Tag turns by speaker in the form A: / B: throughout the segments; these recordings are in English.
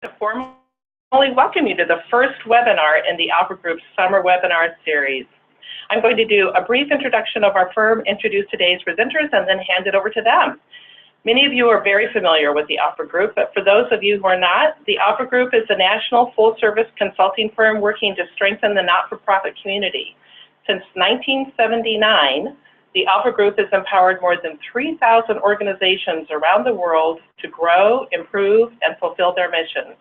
A: to formally welcome you to the first webinar in the Alpha Group's summer webinar series. I'm going to do a brief introduction of our firm, introduce today's presenters, and then hand it over to them. Many of you are very familiar with the Alpha Group, but for those of you who are not, the Alpha Group is a national full-service consulting firm working to strengthen the not-for-profit community. Since 1979, the Alpha Group has empowered more than 3,000 organizations around the world to grow, improve, and fulfill their missions.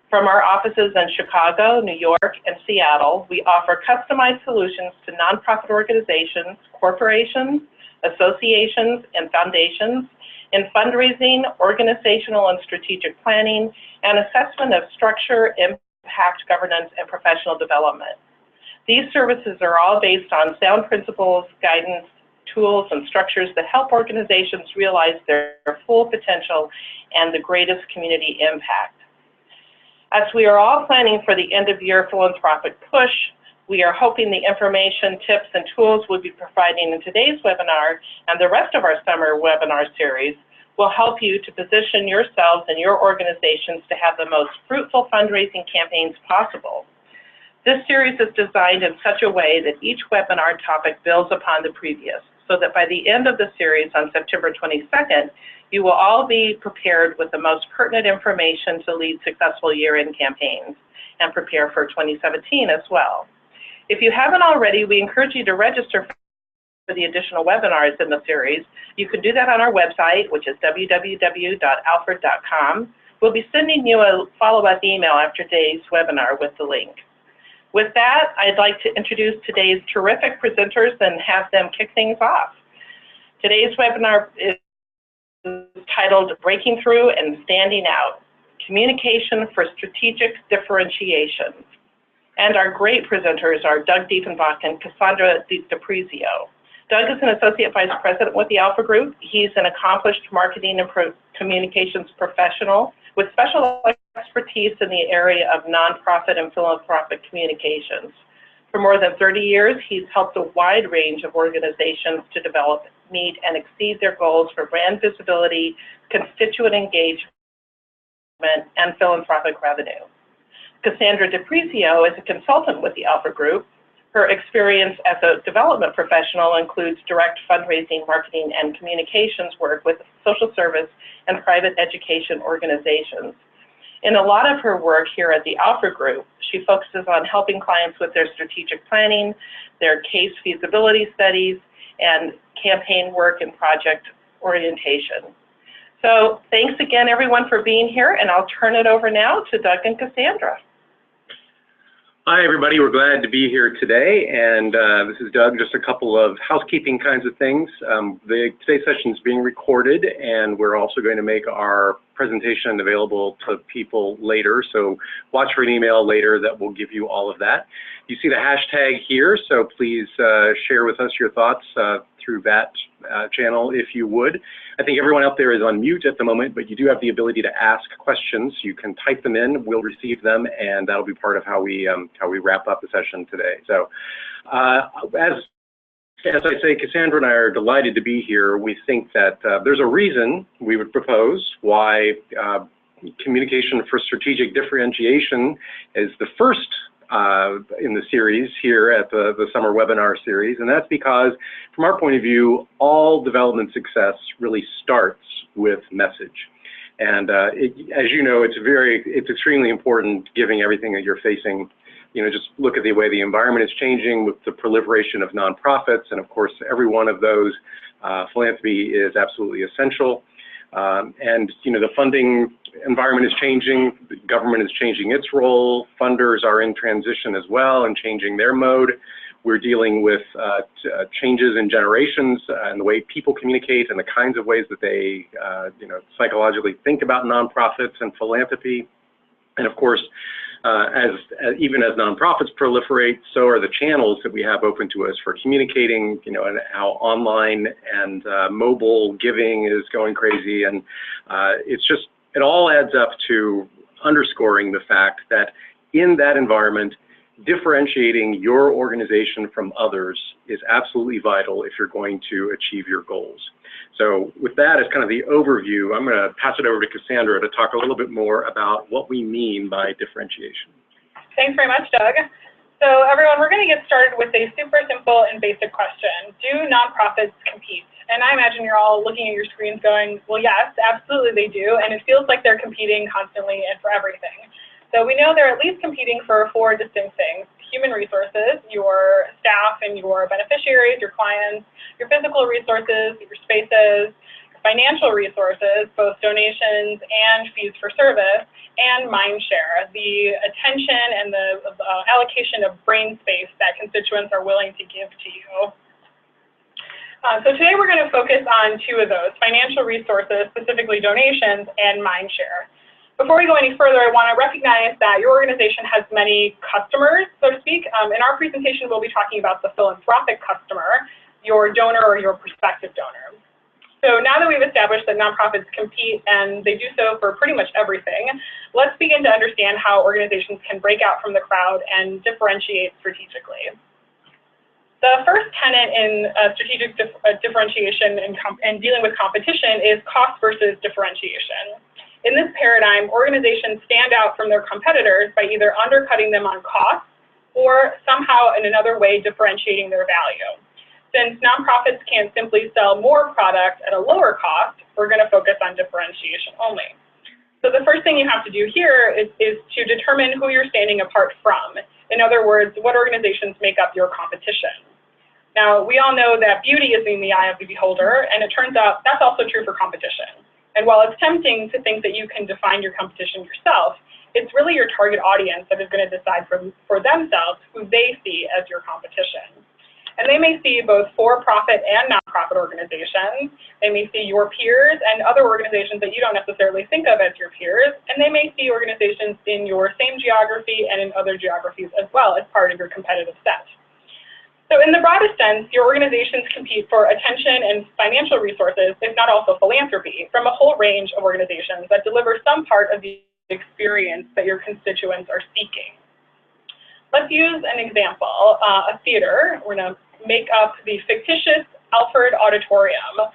A: From our offices in Chicago, New York, and Seattle, we offer customized solutions to nonprofit organizations, corporations, associations, and foundations in fundraising, organizational and strategic planning, and assessment of structure, impact, governance, and professional development. These services are all based on sound principles, guidance, tools, and structures that help organizations realize their full potential and the greatest community impact. As we are all planning for the end-of-year philanthropic push, we are hoping the information, tips, and tools we'll be providing in today's webinar and the rest of our summer webinar series will help you to position yourselves and your organizations to have the most fruitful fundraising campaigns possible. This series is designed in such a way that each webinar topic builds upon the previous, so that by the end of the series on September 22nd, you will all be prepared with the most pertinent information to lead successful year-end campaigns and prepare for 2017 as well. If you haven't already, we encourage you to register for the additional webinars in the series. You can do that on our website, which is www.alfred.com. We'll be sending you a follow-up email after today's webinar with the link. With that, I'd like to introduce today's terrific presenters and have them kick things off. Today's webinar is titled Breaking Through and Standing Out, Communication for Strategic Differentiation. And our great presenters are Doug Diefenbach and Cassandra Prizio. Doug is an Associate Vice President with the Alpha Group. He's an accomplished marketing and communications professional with special expertise in the area of nonprofit and philanthropic communications. For more than 30 years, he's helped a wide range of organizations to develop, meet, and exceed their goals for brand visibility, constituent engagement, and philanthropic revenue. Cassandra Prizio is a consultant with the Alpha Group. Her experience as a development professional includes direct fundraising, marketing, and communications work with social service and private education organizations. In a lot of her work here at the Alpha Group, she focuses on helping clients with their strategic planning, their case feasibility studies, and campaign work and project orientation. So thanks again, everyone, for being here, and I'll turn it over now to Doug and Cassandra.
B: Hi, everybody. We're glad to be here today, and this is Doug. Just a couple of housekeeping kinds of things. Today's session is being recorded, and we're also going to make our presentation available to people later, so watch for an email later that will give you all of that. You see the hashtag here, so please share with us your thoughts through that channel if you would. I think everyone out there is on mute at the moment, but you do have the ability to ask questions. You can type them in, we'll receive them, and that'll be part of how we wrap up the session today. So as I say, Cassandra and I are delighted to be here. We think that there's a reason we would propose why communication for strategic differentiation is the first in the series here at the summer webinar series, and that's because from our point of view, all development success really starts with message. And as you know, it's extremely important given everything that you're facing. You know, just look at the way the environment is changing with the proliferation of nonprofits, and of course, every one of those, philanthropy is absolutely essential. And you know, the funding environment is changing, the government is changing its role, funders are in transition as well and changing their mode. We're dealing with changes in generations and the way people communicate and the kinds of ways that they you know, psychologically think about nonprofits and philanthropy. And of course, even as nonprofits proliferate, so are the channels that we have open to us for communicating, you know, and how online and mobile giving is going crazy. And it all adds up to underscoring the fact that in that environment, differentiating your organization from others is absolutely vital if you're going to achieve your goals. So with that as kind of the overview, I'm going to pass it over to Cassandra to talk a little bit more about what we mean by differentiation.
C: Thanks very much, Doug. So everyone, we're going to get started with a super simple and basic question. Do nonprofits compete? And I imagine you're all looking at your screens going, well, yes, absolutely they do. And it feels like they're competing constantly and for everything. So we know they're at least competing for 4 distinct things: human resources, your staff and your beneficiaries, your clients, your physical resources, your spaces, financial resources, both donations and fees for service, and mind share, the attention and the allocation of brain space that constituents are willing to give to you. So today we're going to focus on 2 of those: financial resources, specifically donations, and mind share. Before we go any further, I want to recognize that your organization has many customers, so to speak. In our presentation, we'll be talking about the philanthropic customer, your donor or your prospective donor. So now that we've established that nonprofits compete, and they do so for pretty much everything, let's begin to understand how organizations can break out from the crowd and differentiate strategically. The first tenet in strategic differentiation and dealing with competition is cost versus differentiation. In this paradigm, organizations stand out from their competitors by either undercutting them on cost or somehow in another way differentiating their value. Since nonprofits can't simply sell more product at a lower cost, we're going to focus on differentiation only. So the first thing you have to do here is to determine who you're standing apart from. In other words, what organizations make up your competition. Now, we all know that beauty is in the eye of the beholder, and it turns out that's also true for competition. And while it's tempting to think that you can define your competition yourself, it's really your target audience that is going to decide for themselves who they see as your competition. And they may see both for-profit and nonprofit organizations. They may see your peers and other organizations that you don't necessarily think of as your peers. And they may see organizations in your same geography and in other geographies as well as part of your competitive set. So in the broadest sense, your organizations compete for attention and financial resources, if not also philanthropy, from a whole range of organizations that deliver some part of the experience that your constituents are seeking. Let's use an example, a theater. We're going to make up the fictitious Alfred Auditorium,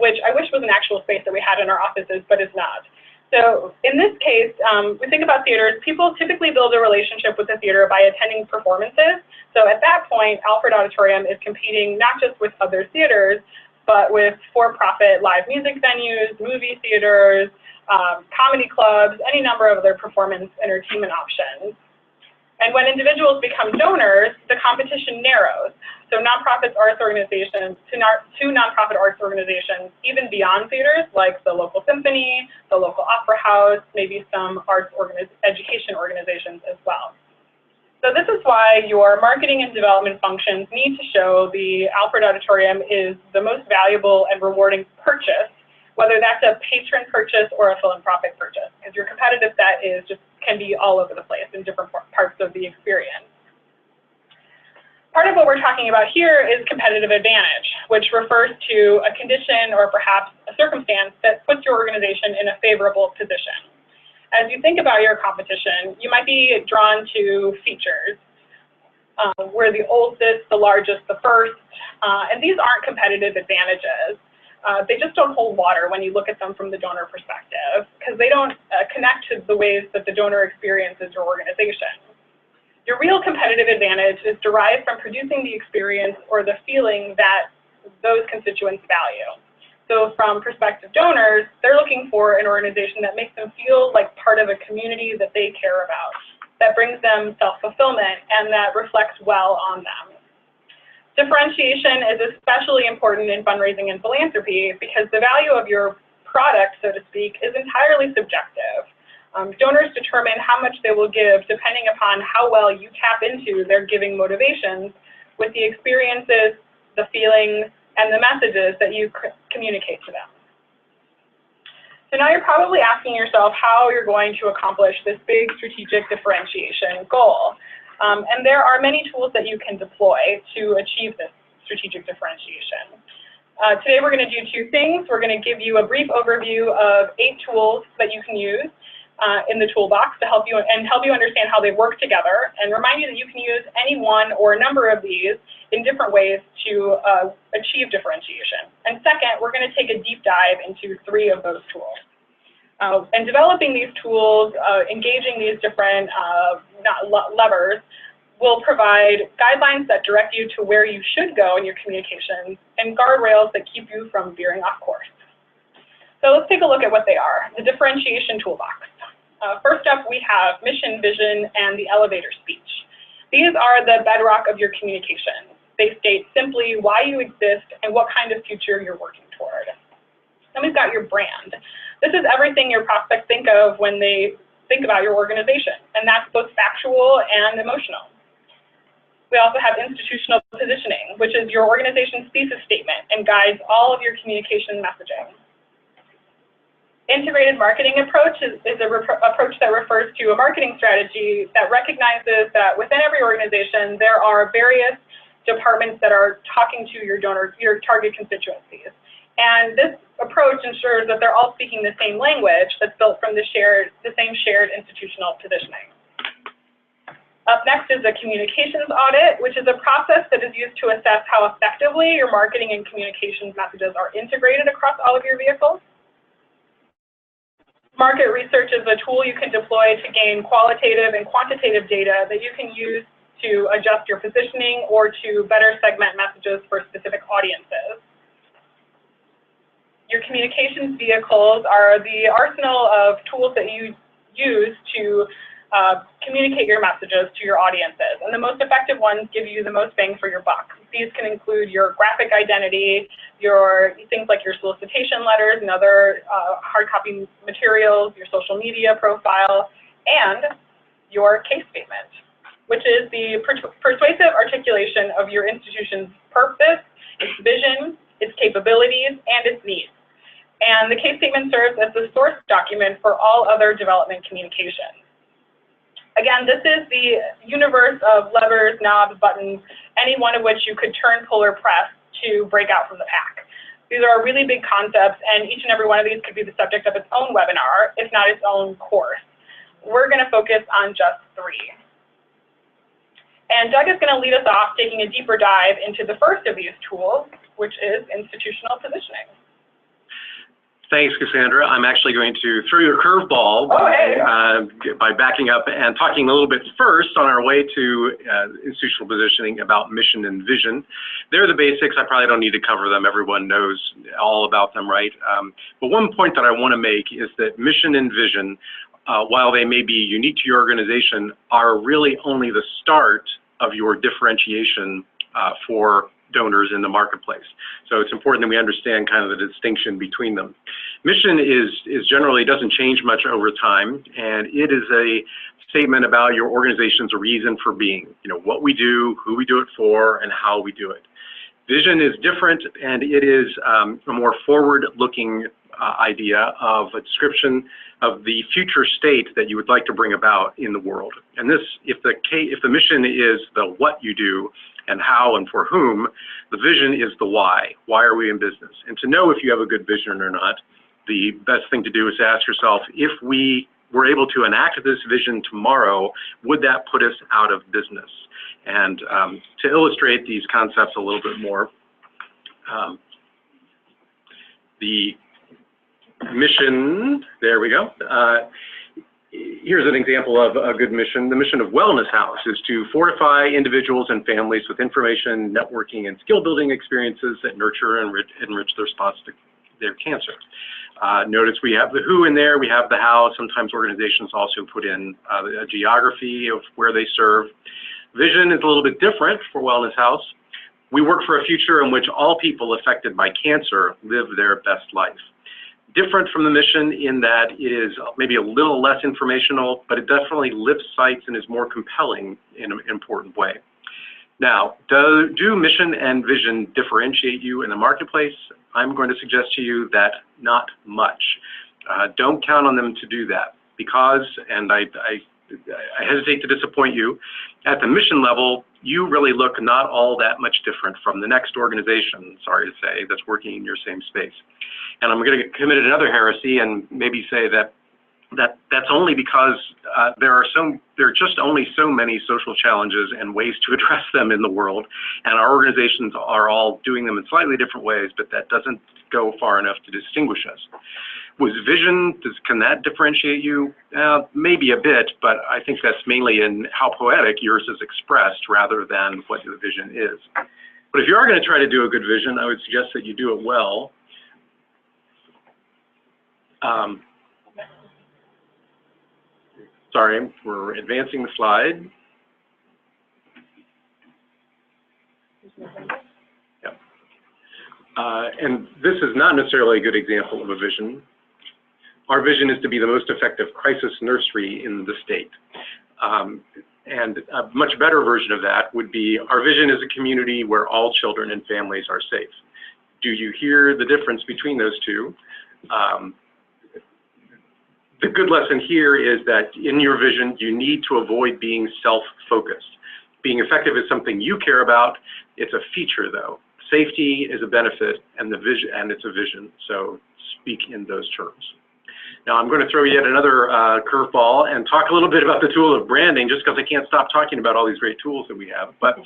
C: which I wish was an actual space that we had in our offices, but is not. So in this case, we think about theaters, people typically build a relationship with the theater by attending performances. So at that point, Alfred Auditorium is competing not just with other theaters, but with for-profit live music venues, movie theaters, comedy clubs, any number of other performance entertainment options. And when individuals become donors, the competition narrows. So nonprofit arts organizations to nonprofit arts organizations, even beyond theaters, like the local symphony, the local opera house, maybe some arts education organizations as well. So this is why your marketing and development functions need to show the Alfred Auditorium is the most valuable and rewarding purchase, whether that's a patron purchase or a philanthropic purchase, because your competitive set can be all over the place in different parts of the experience. Part of what we're talking about here is competitive advantage, which refers to a condition or perhaps a circumstance that puts your organization in a favorable position. As you think about your competition, you might be drawn to features. We're the oldest, the largest, the first, and these aren't competitive advantages. They just don't hold water when you look at them from the donor perspective, because they don't connect to the ways that the donor experiences your organization. Your real competitive advantage is derived from producing the experience or the feeling that those constituents value. So from prospective donors, they're looking for an organization that makes them feel like part of a community that they care about, that brings them self-fulfillment, and that reflects well on them. Differentiation is especially important in fundraising and philanthropy because the value of your product, so to speak, is entirely subjective. Donors determine how much they will give depending upon how well you tap into their giving motivations with the experiences, the feelings, and the messages that you communicate to them. So now you're probably asking yourself how you're going to accomplish this big strategic differentiation goal. And there are many tools that you can deploy to achieve this strategic differentiation. Today we're going to do two things. We're going to give you a brief overview of 8 tools that you can use. in the toolbox to help you understand how they work together, and remind you that you can use any one or a number of these in different ways to achieve differentiation. And second, we're going to take a deep dive into 3 of those tools. And developing these tools, engaging these different levers, will provide guidelines that direct you to where you should go in your communications and guardrails that keep you from veering off course. So let's take a look at what they are. The differentiation toolbox. First up, we have mission, vision, and the elevator speech. These are the bedrock of your communication. They state simply why you exist and what kind of future you're working toward. Then we've got your brand. This is everything your prospects think of when they think about your organization, and that's both factual and emotional. We also have institutional positioning, which is your organization's thesis statement and guides all of your communication messaging. Integrated marketing approach is an approach that refers to a marketing strategy that recognizes that within every organization, there are various departments that are talking to your target constituencies. And this approach ensures that they're all speaking the same language that's built from the same shared institutional positioning. Up next is the communications audit, which is a process that is used to assess how effectively your marketing and communications messages are integrated across all of your vehicles. Market research is a tool you can deploy to gain qualitative and quantitative data that you can use to adjust your positioning or to better segment messages for specific audiences. Your communications vehicles are the arsenal of tools that you use to communicate your messages to your audiences, and the most effective ones give you the most bang for your buck. These can include your graphic identity, things like your solicitation letters and other hard copy materials, your social media profile, and your case statement, which is the persuasive articulation of your institution's purpose, its vision, its capabilities, and its needs. And the case statement serves as the source document for all other development communications. Again, this is the universe of levers, knobs, buttons, any one of which you could turn, pull, or press to break out from the pack. These are really big concepts, and each and every one of these could be the subject of its own webinar, if not its own course. We're going to focus on just 3. And Doug is going to lead us off taking a deeper dive into the first of these tools, which is institutional positioning.
B: Thanks, Cassandra. I'm actually going to throw you a curveball by backing up and talking a little bit first on our way to institutional positioning about mission and vision. They're the basics. I probably don't need to cover them. Everyone knows all about them, right? But one point that I want to make is that mission and vision, while they may be unique to your organization, are really only the start of your differentiation for donors in the marketplace. So it's important that we understand kind of the distinction between them. Mission is generally doesn't change much over time, and it is a statement about your organization's reason for being. You know, what we do, who we do it for, and how we do it. Vision is different, and it is a more forward-looking idea of a description of the future state that you would like to bring about in the world. And this, if the mission is the what you do and how and for whom, the vision is the why. Why are we in business? And to know if you have a good vision or not, the best thing to do is to ask yourself, if we were able to enact this vision tomorrow, would that put us out of business? And to illustrate these concepts a little bit more, the mission, there we go. Here's an example of a good mission. The mission of Wellness House is to fortify individuals and families with information, networking, and skill building experiences that nurture and enrich their response to their cancer. Notice we have the who in there, we have the how. Sometimes organizations also put in a geography of where they serve. Vision is a little bit different for Wellness House. We work for a future in which all people affected by cancer live their best life. Different from the mission in that it is maybe a little less informational, but it definitely lifts sights and is more compelling in an important way. Now, do mission and vision differentiate you in the marketplace? I'm going to suggest to you that not much. Don't count on them to do that because, and I hesitate to disappoint you, at the mission level, you really look not all that much different from the next organization, sorry to say, that's working in your same space. And I'm going to commit another heresy and maybe say that That's only because there are just only so many social challenges and ways to address them in the world, and our organizations are all doing them in slightly different ways, but that doesn't go far enough to distinguish us. With vision, can that differentiate you? Maybe a bit, but I think that's mainly in how poetic yours is expressed rather than what the vision is. But if you are going to try to do a good vision, I would suggest that you do it well. Sorry, we're advancing the slide. Yeah. And this is not necessarily a good example of a vision. Our vision is to be the most effective crisis nursery in the state. And a much better version of that would be, our vision is a community where all children and families are safe. Do you hear the difference between those two? The good lesson here is that in your vision, you need to avoid being self-focused. Being effective is something you care about. It's a feature, though. Safety is a benefit, and it's a vision. So speak in those terms. Now I'm going to throw yet another curveball and talk a little bit about the tool of branding, just because I can't stop talking about all these great tools that we have. But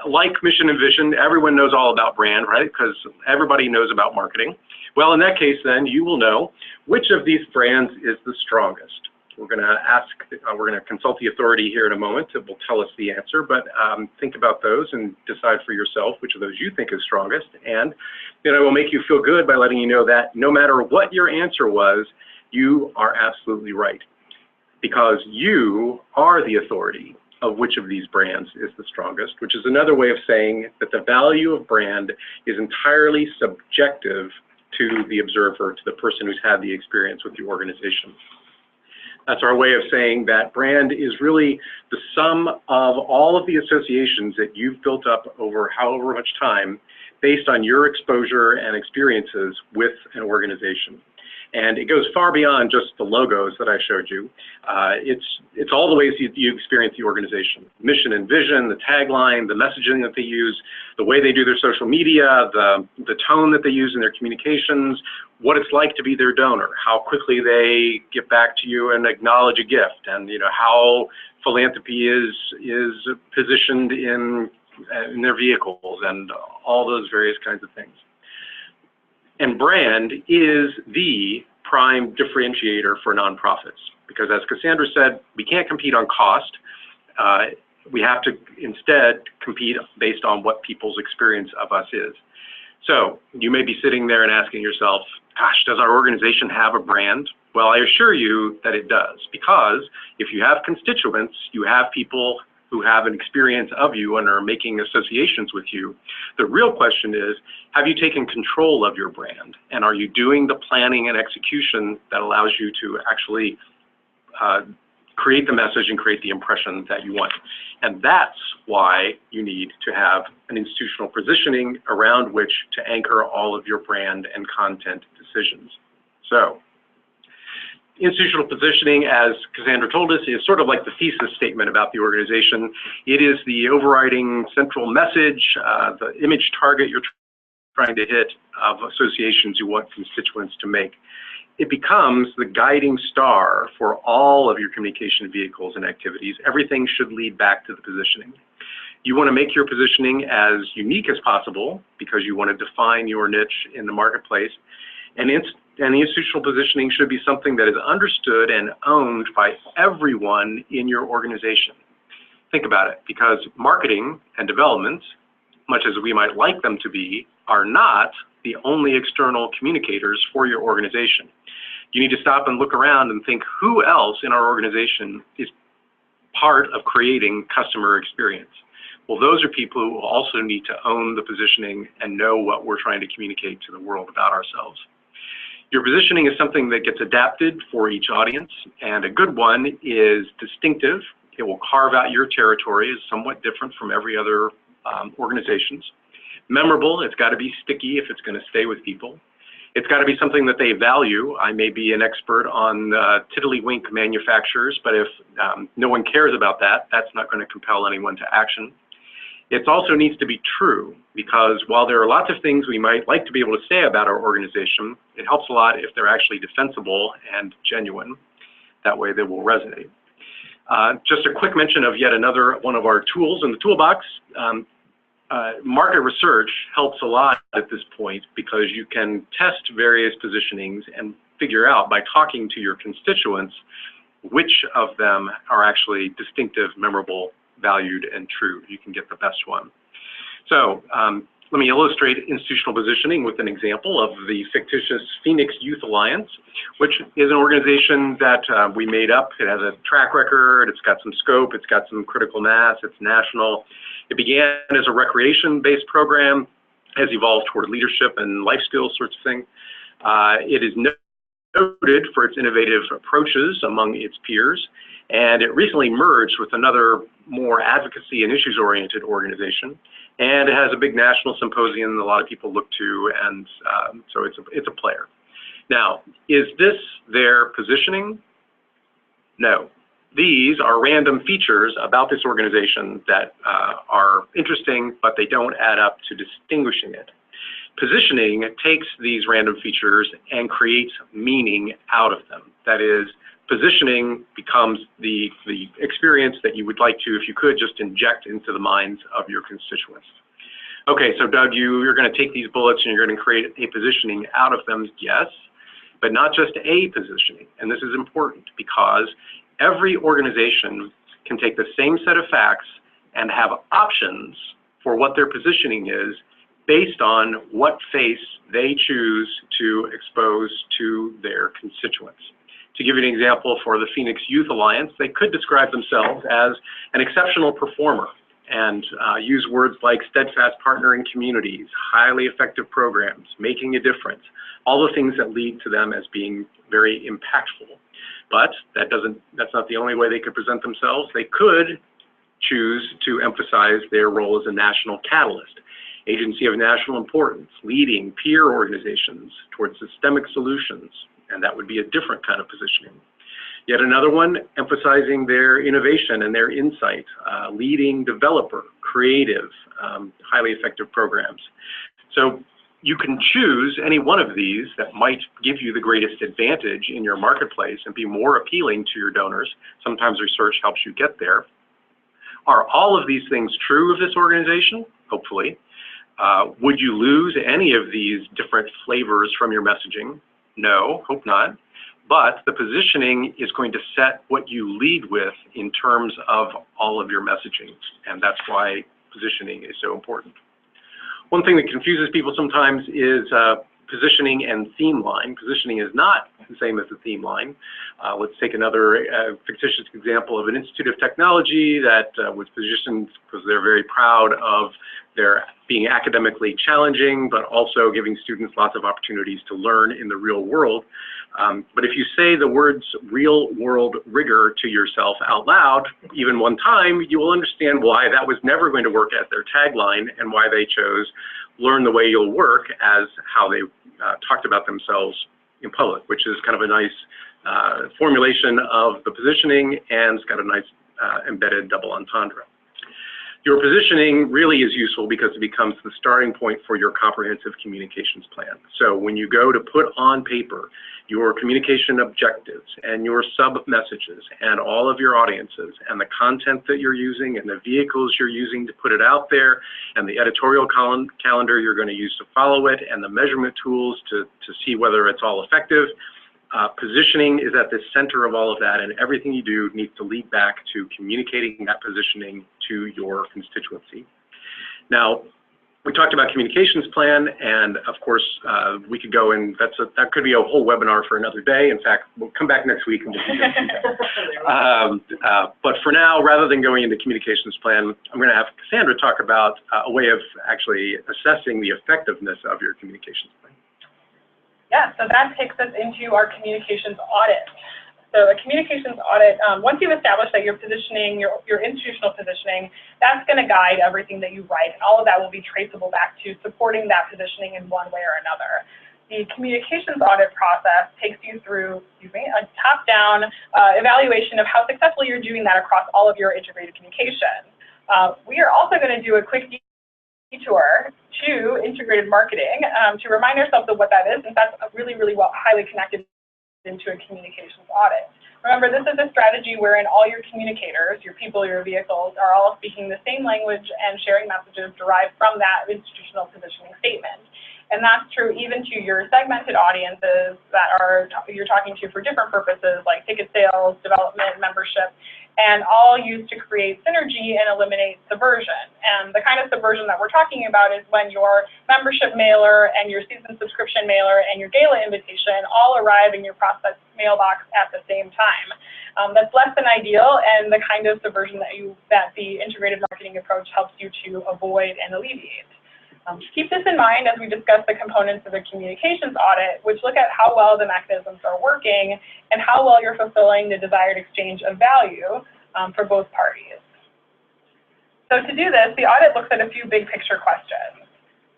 B: like mission and vision, everyone knows all about brand, right? Because everybody knows about marketing. Well, in that case, then you will know which of these brands is the strongest. We're going to consult the authority here in a moment that will tell us the answer, but think about those and decide for yourself which of those you think is strongest. And then I will make you feel good by letting you know that no matter what your answer was, you are absolutely right, because you are the authority of which of these brands is the strongest, which is another way of saying that the value of brand is entirely subjective to the observer, to the person who's had the experience with the organization. That's our way of saying that brand is really the sum of all of the associations that you've built up over however much time based on your exposure and experiences with an organization. And it goes far beyond just the logos that I showed you. It's all the ways you experience the organization. Mission and vision, the tagline, the messaging that they use, the way they do their social media, the tone that they use in their communications, what it's like to be their donor, how quickly they get back to you and acknowledge a gift, and how philanthropy is positioned in their vehicles, and all those various kinds of things. And brand is the prime differentiator for nonprofits, because as Cassandra said, we can't compete on cost. We have to instead compete based on what people's experience of us is. So you may be sitting there and asking yourself, gosh, does our organization have a brand? Well, I assure you that it does, because if you have constituents, you have people who have an experience of you and are making associations with you. The real question is, have you taken control of your brand? And are you doing the planning and execution that allows you to actually create the message and create the impression that you want? And that's why you need to have an institutional positioning around which to anchor all of your brand and content decisions. So, institutional positioning, as Cassandra told us, is sort of like the thesis statement about the organization. It is the overriding central message, the image target you're trying to hit of associations you want constituents to make. It becomes the guiding star for all of your communication vehicles and activities. Everything should lead back to the positioning. You want to make your positioning as unique as possible because you want to define your niche in the marketplace. And the institutional positioning should be something that is understood and owned by everyone in your organization. Think about it, because marketing and development, much as we might like them to be, are not the only external communicators for your organization. You need to stop and look around and think, who else in our organization is part of creating customer experience? Well, those are people who also need to own the positioning and know what we're trying to communicate to the world about ourselves. Your positioning is something that gets adapted for each audience, and a good one is distinctive. It will carve out your territory as somewhat different from every other organization's. Memorable, it's got to be sticky if it's going to stay with people. It's got to be something that they value. I may be an expert on tiddlywink manufacturers, but if no one cares about that, that's not going to compel anyone to action. It also needs to be true, because while there are lots of things we might like to be able to say about our organization, it helps a lot if they're actually defensible and genuine. That way they will resonate. Just a quick mention of yet another one of our tools in the toolbox. Market research helps a lot at this point because you can test various positionings and figure out by talking to your constituents which of them are actually distinctive, memorable, valued, and true. You can get the best one. So let me illustrate institutional positioning with an example of the fictitious Phoenix Youth Alliance, which is an organization that we made up. It has a track record, it's got some scope, it's got some critical mass, it's national. It began as a recreation-based program, has evolved toward leadership and life skills sorts of thing. It is noted for its innovative approaches among its peers, and it recently merged with another more advocacy and issues-oriented organization. And it has a big national symposium that a lot of people look to, and so it's a player. Now, is this their positioning? No. These are random features about this organization that are interesting, but they don't add up to distinguishing it. Positioning takes these random features and creates meaning out of them. That is, positioning becomes the experience that you would like to, if you could, just inject into the minds of your constituents. Okay, so Doug, you're going to take these bullets and you're going to create a positioning out of them, yes, but not just a positioning. And this is important because every organization can take the same set of facts and have options for what their positioning is based on what face they choose to expose to their constituents. To give you an example, for the Phoenix Youth Alliance, they could describe themselves as an exceptional performer and use words like steadfast partner in communities, highly effective programs, making a difference, all the things that lead to them as being very impactful. But that's not the only way they could present themselves. They could choose to emphasize their role as a national catalyst, agency of national importance, leading peer organizations towards systemic solutions, and that would be a different kind of positioning. Yet another one, emphasizing their innovation and their insight, leading developer, creative, highly effective programs. So you can choose any one of these that might give you the greatest advantage in your marketplace and be more appealing to your donors. Sometimes research helps you get there. Are all of these things true of this organization? Hopefully. Would you lose any of these different flavors from your messaging? No, hope not. But the positioning is going to set what you lead with in terms of all of your messaging, and that's why positioning is so important. One thing that confuses people sometimes is positioning and theme line. Positioning is not the same as the theme line. Let's take another fictitious example of an Institute of Technology that was positioned because they're very proud of their being academically challenging, but also giving students lots of opportunities to learn in the real world. But if you say the words real world rigor to yourself out loud, even one time, you will understand why that was never going to work as their tagline and why they chose learn the way you'll work as how they talked about themselves in public, which is kind of a nice formulation of the positioning, and it's got a nice embedded double entendre. Your positioning really is useful because it becomes the starting point for your comprehensive communications plan. So when you go to put on paper your communication objectives and your sub-messages and all of your audiences and the content that you're using and the vehicles you're using to put it out there and the editorial calendar you're going to use to follow it and the measurement tools to see whether it's all effective, positioning is at the center of all of that, and everything you do needs to lead back to communicating that positioning to your constituency. Now, we talked about communications plan, and of course, we could go and that could be a whole webinar for another day. In fact, we'll come back next week and we'll do that. But for now, rather than going into communications plan, I'm going to have Cassandra talk about a way of actually assessing the effectiveness of your communications plan.
C: Yeah, so that takes us into our communications audit. So a communications audit, once you've established that your positioning, your institutional positioning, that's going to guide everything that you write, and all of that will be traceable back to supporting that positioning in one way or another. The communications audit process takes you through, a top-down evaluation of how successfully you're doing that across all of your integrated communications. We are also going to do a quick detour to integrated marketing to remind ourselves of what that is, and that's really, highly connected into a communications audit. Remember, this is a strategy wherein all your communicators, your people, your vehicles, are all speaking the same language and sharing messages derived from that institutional positioning statement. And that's true even to your segmented audiences that you're talking to for different purposes like ticket sales, development, membership, and all used to create synergy and eliminate subversion. And the kind of subversion that we're talking about is when your membership mailer and your season subscription mailer and your gala invitation all arrive in your prospect's mailbox at the same time. That's less than ideal, and the kind of subversion that the integrated marketing approach helps you to avoid and alleviate. Keep this in mind as we discuss the components of a communications audit, which look at how well the mechanisms are working and how well you're fulfilling the desired exchange of value for both parties. So to do this, the audit looks at a few big picture questions.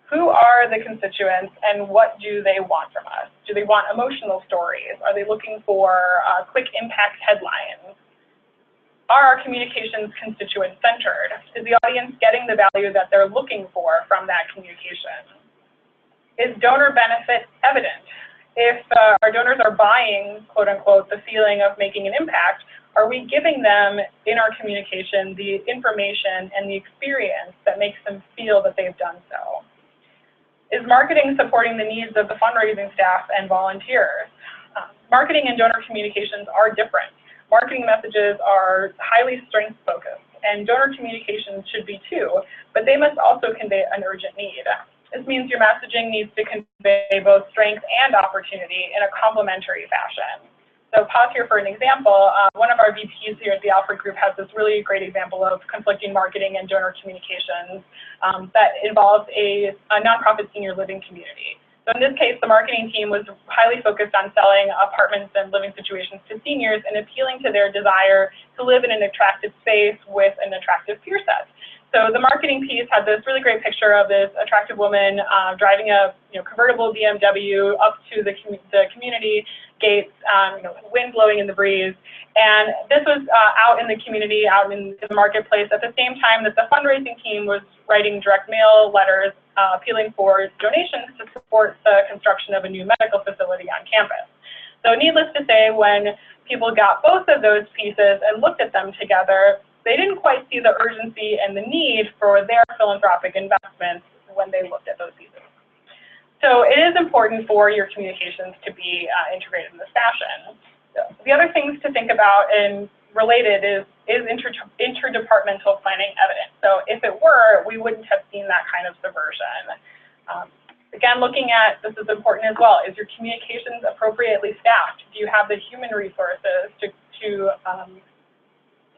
C: Who are the constituents and what do they want from us? Do they want emotional stories? Are they looking for quick impact headlines? Are our communications constituent-centered? Is the audience getting the value that they're looking for from that communication? Is donor benefit evident? If our donors are buying, quote unquote, the feeling of making an impact, are we giving them in our communication the information and the experience that makes them feel that they've done so? Is marketing supporting the needs of the fundraising staff and volunteers? Marketing and donor communications are different. Marketing messages are highly strength-focused, and donor communications should be too, but they must also convey an urgent need. This means your messaging needs to convey both strength and opportunity in a complementary fashion. So pause here for an example. One of our VPs here at the Alfred Group has this really great example of conflicting marketing and donor communications that involves a nonprofit senior living community. So in this case, the marketing team was highly focused on selling apartments and living situations to seniors and appealing to their desire to live in an attractive space with an attractive peer set. So the marketing piece had this really great picture of this attractive woman driving a convertible BMW up to the community gates, wind blowing in the breeze. And this was out in the community, out in the marketplace at the same time that the fundraising team was writing direct mail letters appealing for donations to support the construction of a new medical facility on campus. So needless to say, when people got both of those pieces and looked at them together, they didn't quite see the urgency and the need for their philanthropic investments when they looked at those pieces. So it is important for your communications to be integrated in this fashion. So the other things to think about and related is interdepartmental planning evident? So if it were, we wouldn't have seen that kind of subversion. Again, looking at, this is important as well, is your communications appropriately staffed? Do you have the human resources to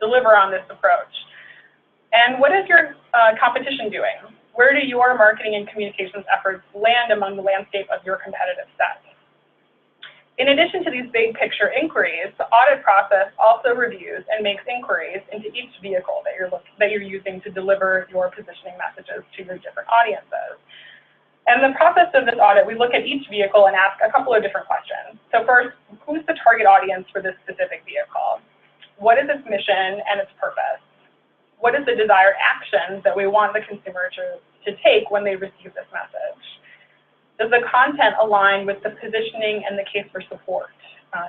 C: deliver on this approach? And what is your competition doing? Where do your marketing and communications efforts land among the landscape of your competitive set? In addition to these big picture inquiries, the audit process also reviews and makes inquiries into each vehicle that you're using to deliver your positioning messages to your different audiences. And in the process of this audit, we look at each vehicle and ask a couple of different questions. So first, who's the target audience for this specific vehicle? What is its mission and its purpose? What is the desired action that we want the consumer to take when they receive this message? Does the content align with the positioning and the case for support?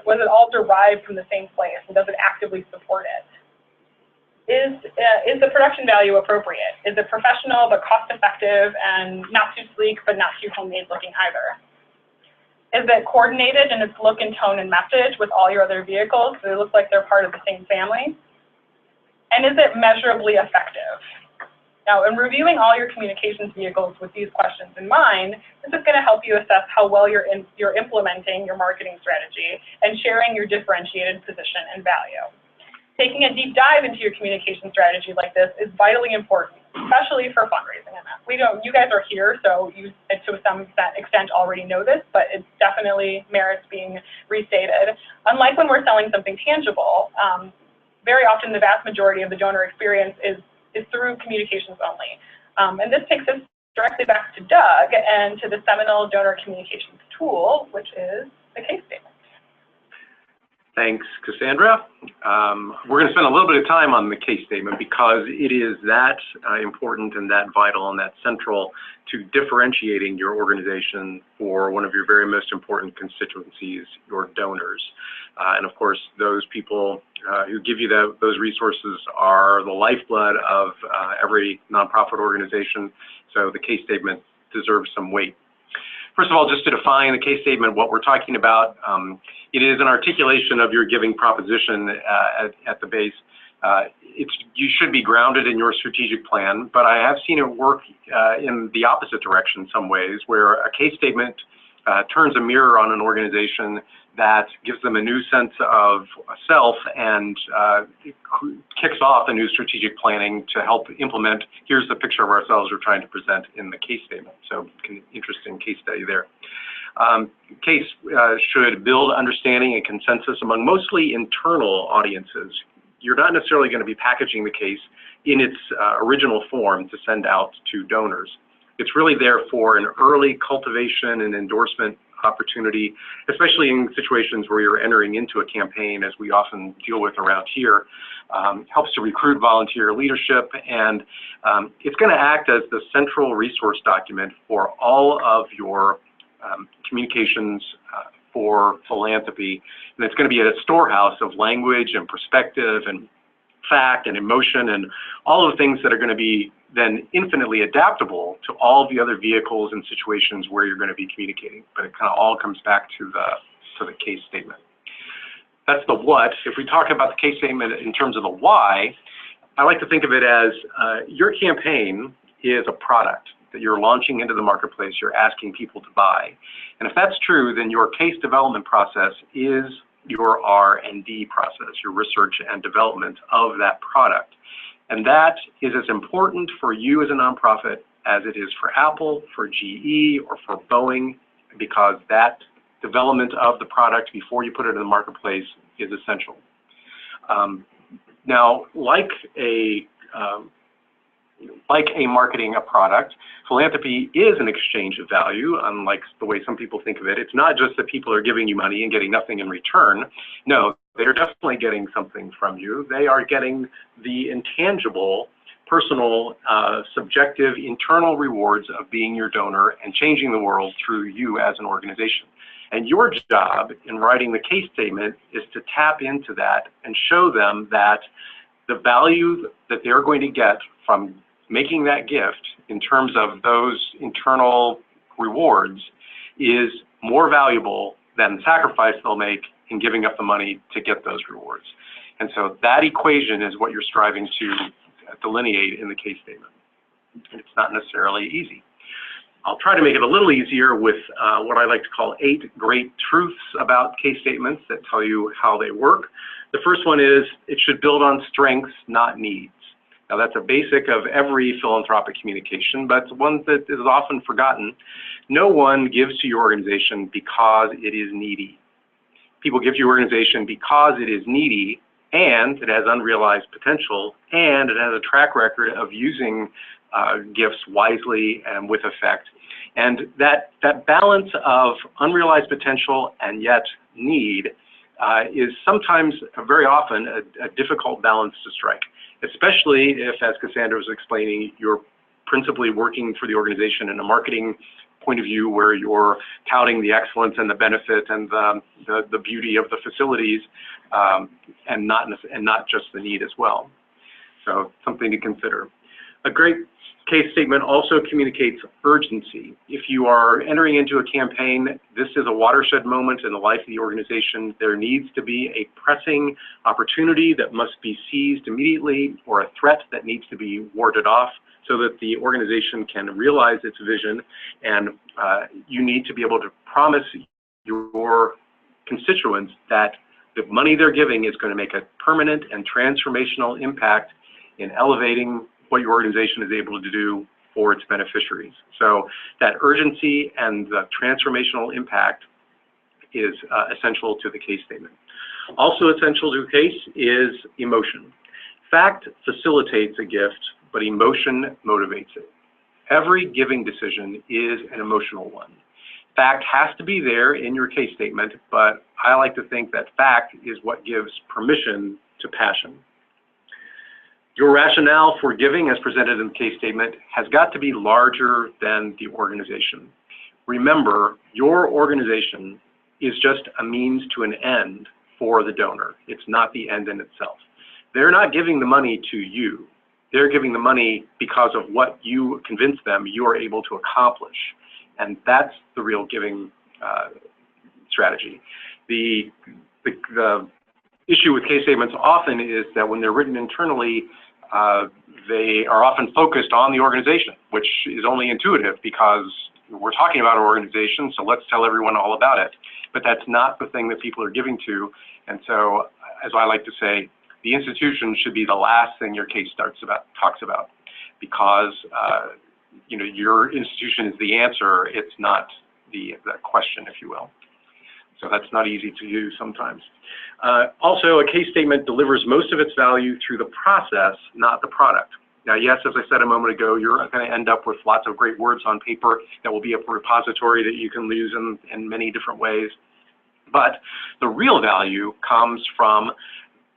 C: Was it all derived from the same place, and does it actively support it? Is the production value appropriate? Is it professional but cost-effective and not too sleek but not too homemade looking either? Is it coordinated in its look and tone and message with all your other vehicles so they look like they're part of the same family? And is it measurably effective? Now, in reviewing all your communications vehicles with these questions in mind, this is going to help you assess how well you're implementing your marketing strategy and sharing your differentiated position and value. Taking a deep dive into your communication strategy like this is vitally important, especially for fundraising. You guys are here, so you, to some extent, already know this, but it definitely merits being restated. Unlike when we're selling something tangible, very often the vast majority of the donor experience is through communications only. And this takes us directly back to Doug and to the seminal donor communications tool, which is the case statement.
B: Thanks, Cassandra. We're going to spend a little bit of time on the case statement because it is that important and that vital and that central to differentiating your organization for one of your very most important constituencies, your donors. And of course, those people who give you those resources are the lifeblood of every nonprofit organization, so the case statement deserves some weight. First of all, just to define the case statement, what we're talking about, it is an articulation of your giving proposition at the base. You should be grounded in your strategic plan, but I have seen it work in the opposite direction in some ways, where a case statement turns a mirror on an organization that gives them a new sense of self and kicks off a new strategic planning to help implement, here's the picture of ourselves we're trying to present in the case statement. So interesting case study there. Case should build understanding and consensus among mostly internal audiences. You're not necessarily going to be packaging the case in its original form to send out to donors. It's really there for an early cultivation and endorsement opportunity, especially in situations where you're entering into a campaign, as we often deal with around here. Helps to recruit volunteer leadership, and it's going to act as the central resource document for all of your communications for philanthropy. And it's going to be a storehouse of language and perspective and fact and emotion and all of the things that are going to be then infinitely adaptable to all the other vehicles and situations where you're going to be communicating. But it kind of all comes back to the case statement. That's the what. If we talk about the case statement in terms of the why, I like to think of it as your campaign is a product that you're launching into the marketplace, you're asking people to buy. And if that's true, then your case development process is your R&D process, your research and development of that product. And that is as important for you as a nonprofit as it is for Apple, for GE, or for Boeing, because that development of the product before you put it in the marketplace is essential. Now, like a marketing a product, philanthropy is an exchange of value, unlike the way some people think of it. It's not just that people are giving you money and getting nothing in return. No, they're definitely getting something from you. They are getting the intangible, personal, subjective, internal rewards of being your donor and changing the world through you as an organization. And your job in writing the case statement is to tap into that and show them that the value that they're going to get from making that gift in terms of those internal rewards is more valuable than the sacrifice they'll make in giving up the money to get those rewards. And so that equation is what you're striving to delineate in the case statement. And it's not necessarily easy. I'll try to make it a little easier with what I like to call 8 great truths about case statements that tell you how they work. The first one is it should build on strengths, not needs. Now that's a basic of every philanthropic communication, but one that is often forgotten. No one gives to your organization because it is needy. People give to your organization because it is needy and it has unrealized potential and it has a track record of using gifts wisely and with effect. And that balance of unrealized potential and yet need is sometimes, very often, a difficult balance to strike, especially if, as Cassandra was explaining, you're principally working for the organization in a marketing point of view where you're touting the excellence and the benefit and the beauty of the facilities and not just the need as well. So something to consider. A great case statement also communicates urgency. If you are entering into a campaign, this is a watershed moment in the life of the organization. There needs to be a pressing opportunity that must be seized immediately or a threat that needs to be warded off so that the organization can realize its vision. And you need to be able to promise your constituents that the money they're giving is going to make a permanent and transformational impact in elevating what your organization is able to do for its beneficiaries. So that urgency and the transformational impact is essential to the case statement. Also essential to the case is emotion. Fact facilitates a gift, but emotion motivates it. Every giving decision is an emotional one. Fact has to be there in your case statement, but I like to think that fact is what gives permission to passion. Your rationale for giving, as presented in the case statement, has got to be larger than the organization. Remember, your organization is just a means to an end for the donor. It's not the end in itself. They're not giving the money to you. They're giving the money because of what you convince them you are able to accomplish. And that's the real giving strategy. The issue with case statements often is that when they're written internally, they are often focused on the organization, which is only intuitive because we're talking about our organization, so let's tell everyone all about it. But that's not the thing that people are giving to. And so, as I like to say, the institution should be the last thing your case talks about, because you know, your institution is the answer, it's not the question, if you will. So that's not easy to do sometimes. Also, a case statement delivers most of its value through the process, not the product. Now, yes, as I said a moment ago, you're going to end up with lots of great words on paper that will be a repository that you can use in many different ways. But the real value comes from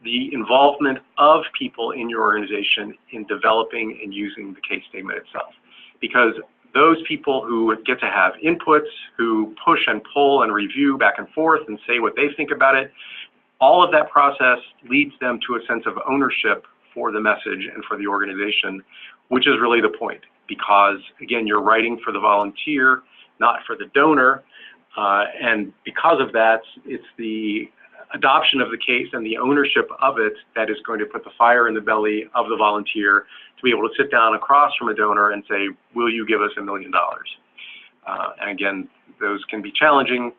B: the involvement of people in your organization in developing and using the case statement itself. Because those people who get to have inputs, who push and pull and review back and forth and say what they think about it, all of that process leads them to a sense of ownership for the message and for the organization, which is really the point. Because, again, you're writing for the volunteer, not for the donor. And because of that, it's the adoption of the case and the ownership of it that is going to put the fire in the belly of the volunteer to be able to sit down across from a donor and say, will you give us $1 million? And again, those can be challenging.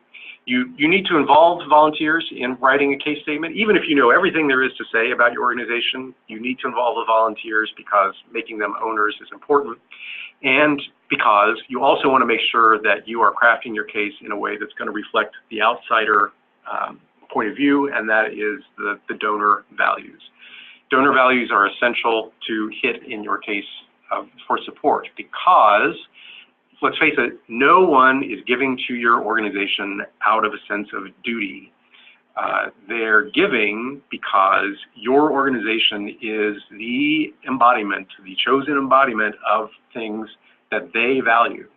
B: You need to involve volunteers in writing a case statement. Even if you know everything there is to say about your organization, you need to involve the volunteers because making them owners is important. And because you also want to make sure that you are crafting your case in a way that's going to reflect the outsider point of view, and that is the donor values. Donor values are essential to hit in your case for support because, let's face it, no one is giving to your organization out of a sense of duty. They're giving because your organization is the embodiment, the chosen embodiment of things that they value.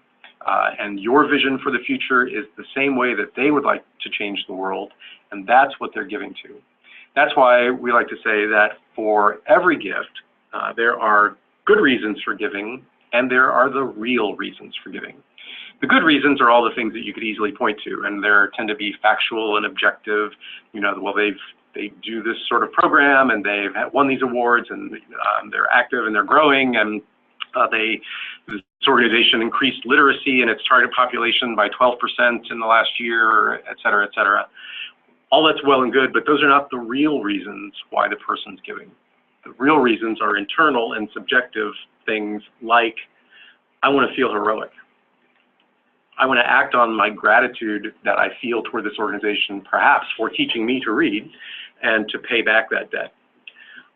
B: And your vision for the future is the same way that they would like to change the world, and that's what they're giving to. That's why we like to say that for every gift, there are good reasons for giving, and there are the real reasons for giving. The good reasons are all the things that you could easily point to, and they tend to be factual and objective. You know, well, they do this sort of program, and they've won these awards, and they're active and they're growing, and this organization increased literacy in its target population by 12% in the last year, et cetera, et cetera. All that's well and good, but those are not the real reasons why the person's giving. The real reasons are internal and subjective things like, I want to feel heroic. I want to act on my gratitude that I feel toward this organization, perhaps for teaching me to read and to pay back that debt.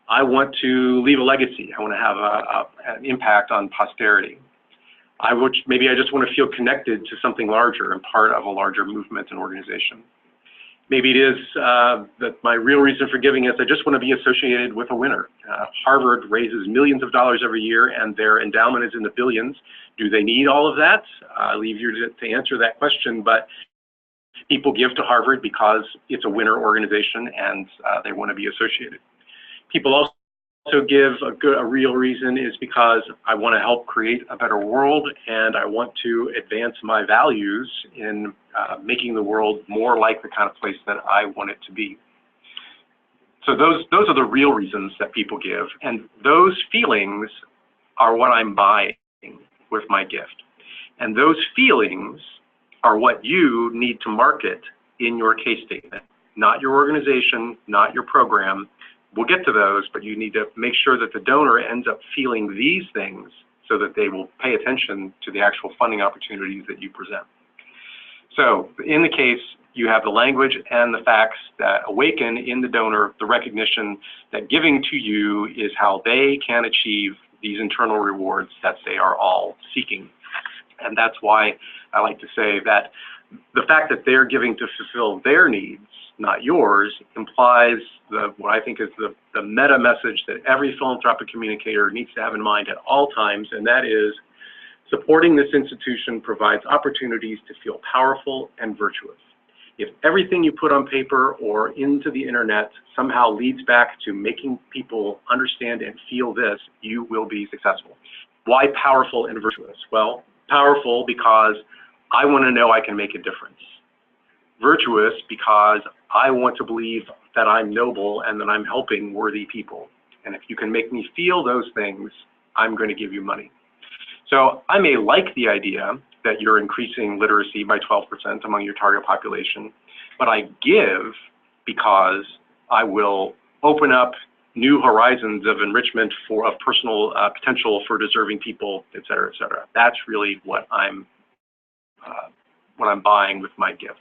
B: I want to leave a legacy. I want to have an impact on posterity. Maybe I just want to feel connected to something larger and part of a larger movement and organization. Maybe it is that my real reason for giving is I just want to be associated with a winner. Harvard raises millions of dollars every year and their endowment is in the billions. Do they need all of that? I leave you to answer that question, but people give to Harvard because it's a winner organization and they want to be associated. People also give a real reason is because I want to help create a better world and I want to advance my values in making the world more like the kind of place that I want it to be. So those are the real reasons that people give, and those feelings are what I'm buying with my gift. And those feelings are what you need to market in your case statement, not your organization, not your program. We'll get to those, but you need to make sure that the donor ends up feeling these things so that they will pay attention to the actual funding opportunities that you present. So in the case, you have the language and the facts that awaken in the donor the recognition that giving to you is how they can achieve these internal rewards that they are all seeking. And that's why I like to say that The fact that they're giving to fulfill their needs, not yours, implies what I think is the meta message that every philanthropic communicator needs to have in mind at all times, and that is supporting this institution provides opportunities to feel powerful and virtuous. If everything you put on paper or into the internet somehow leads back to making people understand and feel this, you will be successful. Why powerful and virtuous? Well, powerful because I want to know I can make a difference. Virtuous because I want to believe that I'm noble and that I'm helping worthy people. And if you can make me feel those things, I'm going to give you money. So I may like the idea that you're increasing literacy by 12% among your target population, but I give because I will open up new horizons of enrichment of personal potential for deserving people, et cetera, et cetera. That's really what I'm buying with my gift.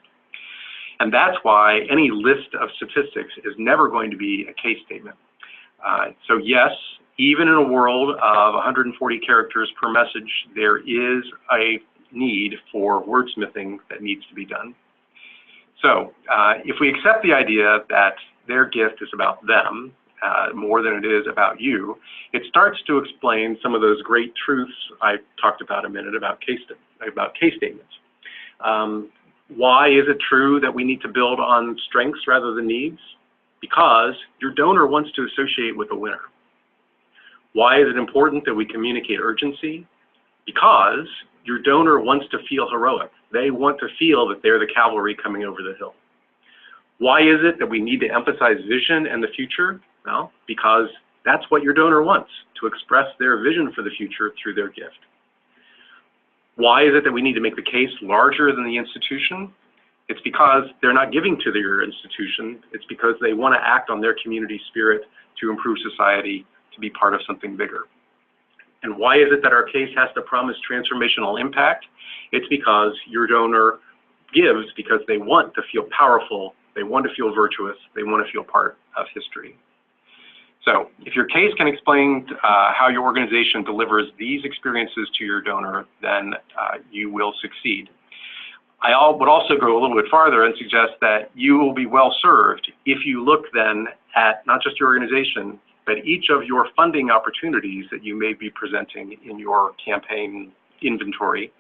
B: And that's why any list of statistics is never going to be a case statement. So yes, even in a world of 140 characters per message, there is a need for wordsmithing that needs to be done. So if we accept the idea that their gift is about them more than it is about you, it starts to explain some of those great truths I talked about a minute about case statements. Why is it true that we need to build on strengths rather than needs? Because your donor wants to associate with a winner. Why is it important that we communicate urgency? Because your donor wants to feel heroic. They want to feel that they're the cavalry coming over the hill. Why is it that we need to emphasize vision and the future? Well, because that's what your donor wants, to express their vision for the future through their gift. Why is it that we need to make the case larger than the institution? It's because they're not giving to your institution. It's because they want to act on their community spirit to improve society, to be part of something bigger. And why is it that our case has to promise transformational impact? It's because your donor gives because they want to feel powerful, they want to feel virtuous, they want to feel part of history. So if your case can explain how your organization delivers these experiences to your donor, then you will succeed. I would also go a little bit farther and suggest that you will be well served if you look then at not just your organization, but each of your funding opportunities that you may be presenting in your campaign inventory.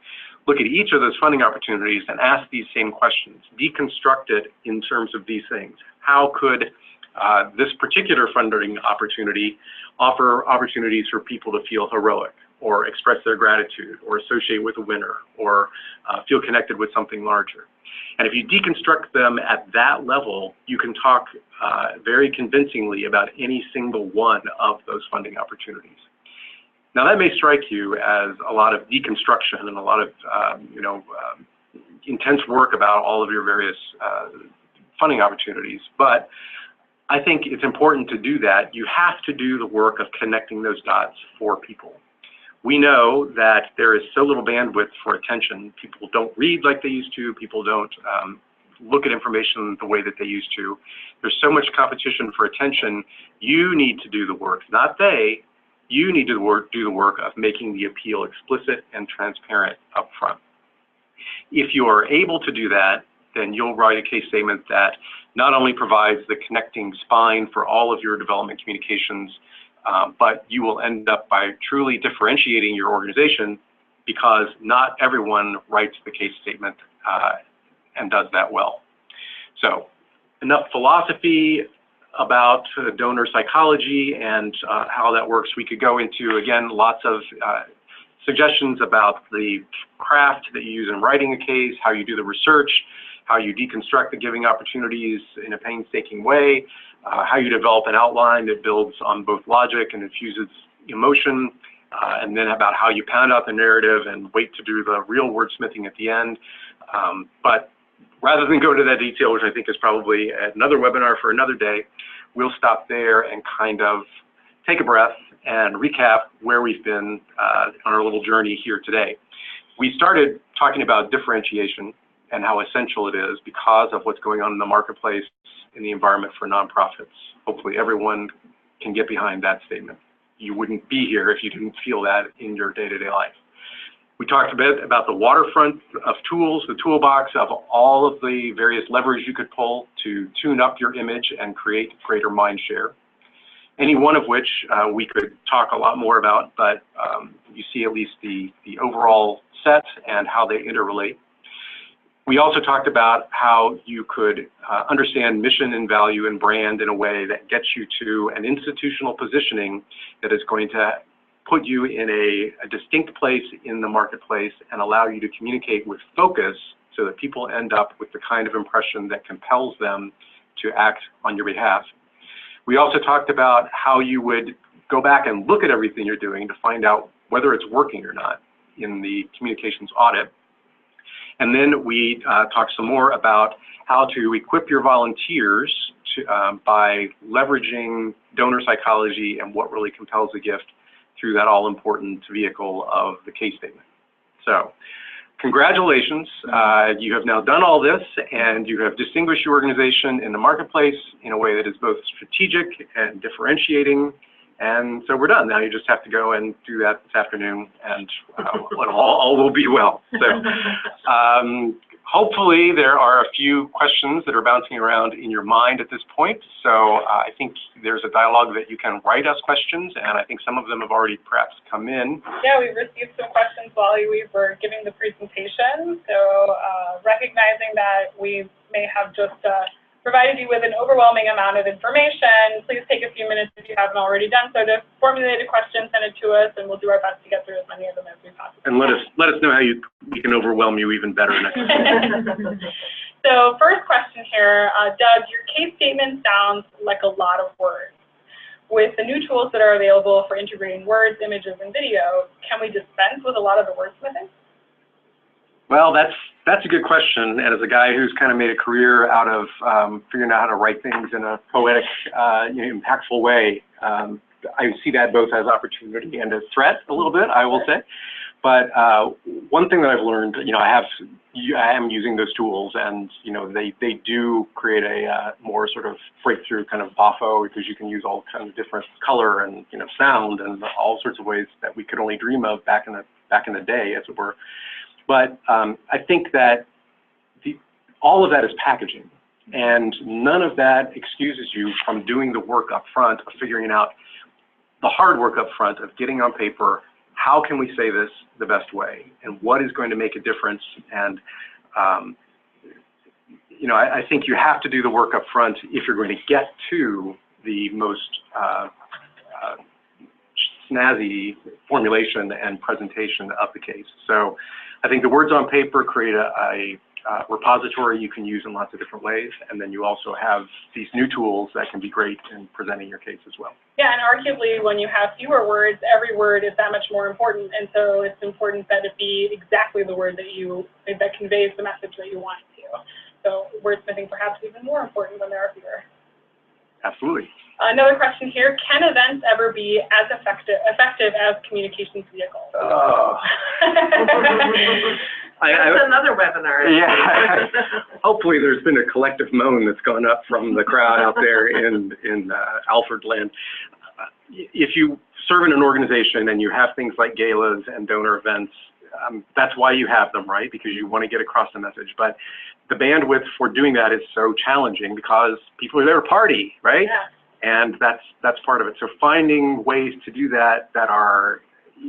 B: Look at each of those funding opportunities and ask these same questions. Deconstruct it in terms of these things. How could this particular funding opportunity offer opportunities for people to feel heroic, or express their gratitude, or associate with a winner, or feel connected with something larger? And if you deconstruct them at that level, you can talk very convincingly about any single one of those funding opportunities. Now that may strike you as a lot of deconstruction and a lot of intense work about all of your various funding opportunities, but I think it's important to do that. You have to do the work of connecting those dots for people. We know that there is so little bandwidth for attention. People don't read like they used to. People don't look at information the way that they used to. There's so much competition for attention. You need to do the work, not they. You need to do the work of making the appeal explicit and transparent up front. If you are able to do that, then you'll write a case statement that not only provides the connecting spine for all of your development communications, but you will end up by truly differentiating your organization, because not everyone writes the case statement and does that well. So enough philosophy about donor psychology and how that works. We could go into, again, lots of suggestions about the craft that you use in writing a case, how you do the research, how you deconstruct the giving opportunities in a painstaking way, how you develop an outline that builds on both logic and infuses emotion, and then about how you pound out the narrative and wait to do the real wordsmithing at the end. But rather than go to that detail, which I think is probably another webinar for another day, we'll stop there and kind of take a breath and recap where we've been on our little journey here today. We started talking about differentiation and how essential it is because of what's going on in the marketplace, in the environment for nonprofits. Hopefully everyone can get behind that statement. You wouldn't be here if you didn't feel that in your day-to-day life. We talked a bit about the waterfront of tools, the toolbox of all of the various levers you could pull to tune up your image and create greater mind share. Any one of which we could talk a lot more about, but you see at least the overall set and how they interrelate. We also talked about how you could understand mission and value and brand in a way that gets you to an institutional positioning that is going to put you in a distinct place in the marketplace and allow you to communicate with focus so that people end up with the kind of impression that compels them to act on your behalf. We also talked about how you would go back and look at everything you're doing to find out whether it's working or not in the communications audit. And then we talked some more about how to equip your volunteers to, by leveraging donor psychology and what really compels a gift through that all-important vehicle of the case statement. So, congratulations, you have now done all this and you have distinguished your organization in the marketplace in a way that is both strategic and differentiating, and so we're done. Now you just have to go and do that this afternoon and all will be well. So hopefully there are a few questions that are bouncing around in your mind at this point, so I think there's a dialogue that you can write us questions, and I think some of them have already perhaps come in.
C: Yeah, we received some questions while we were giving the presentation, so recognizing that we may have just provided you with an overwhelming amount of information, please take a few minutes if you haven't already done so to formulate a question, send it to us, and we'll do our best to get through as many of them as we possibly can.
B: And let us know how we can overwhelm you even better next time.
C: So first question here, Doug, your case statement sounds like a lot of words. With the new tools that are available for integrating words, images, and video, can we dispense with a lot of the wordsmithing?
B: Well, that's a good question, and as a guy who's kind of made a career out of figuring out how to write things in a poetic, impactful way, I see that both as opportunity and a threat a little bit, I will say. But one thing that I've learned, I am using those tools, and they do create a more sort of breakthrough kind of boffo, because you can use all kinds of different color and sound and all sorts of ways that we could only dream of back in the day, as it were. But I think that all of that is packaging, and none of that excuses you from doing the work up front of figuring out the hard work up front of getting on paper, how can we say this the best way, and what is going to make a difference. And I think you have to do the work up front if you're going to get to the most snazzy formulation and presentation of the case. So I think the words on paper create a repository you can use in lots of different ways, and then you also have these new tools that can be great in presenting your case as well.
C: Yeah, and arguably when you have fewer words, every word is that much more important, and so it's important that it be exactly the word that conveys the message that you want it to. So wordsmithing perhaps even more important when there are fewer.
B: Absolutely.
C: Another question here, can events ever be as effective as communications vehicles?
B: Oh.
D: That's another webinar.
B: Yeah. Hopefully there's been a collective moan that's gone up from the crowd out there in Alfred land. If you serve in an organization and you have things like galas and donor events, that's why you have them, right? Because you want to get across the message. But the bandwidth for doing that is so challenging because people are there to party, right?
C: Yeah.
B: And that's part of it. So finding ways to do that are